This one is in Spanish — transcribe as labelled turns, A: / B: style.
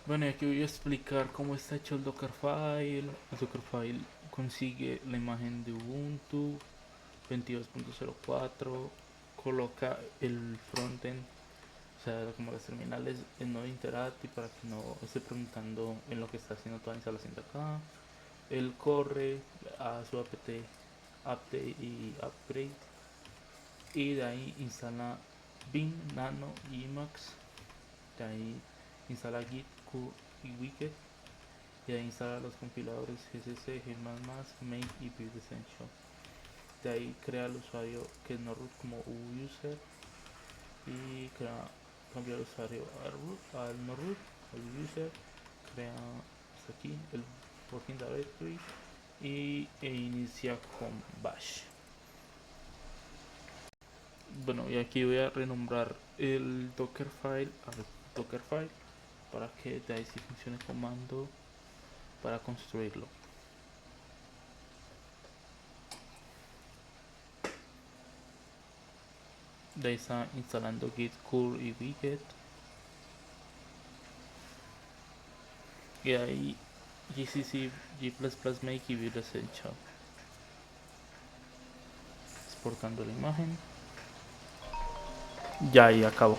A: Bueno, y aquí voy a explicar cómo está hecho el Dockerfile. El Dockerfile consigue la imagen de Ubuntu 22.04, coloca el frontend, o sea, como las terminales en modo Interactive para que no esté preguntando en lo que está haciendo toda la instalación de acá. Él corre a su apt update y upgrade y de ahí instala Vim, Nano y Emacs. De ahí instala Git, Curl y Wicked. Y ahí instala los compiladores GCC, G++, Make y Build Essential. De ahí crea el usuario que es no root como user y cambia el usuario al no root, al user, crea hasta aquí el working directory e inicia con bash. Bueno, y aquí voy a renombrar el Dockerfile al Dockerfile para que de ahí sí funcione el comando para construirlo. De ahí está instalando Git, Curl y Wicked. Y ahí GCC, G++ Make y Build Essential. Exportando la imagen. Ya ahí acabó.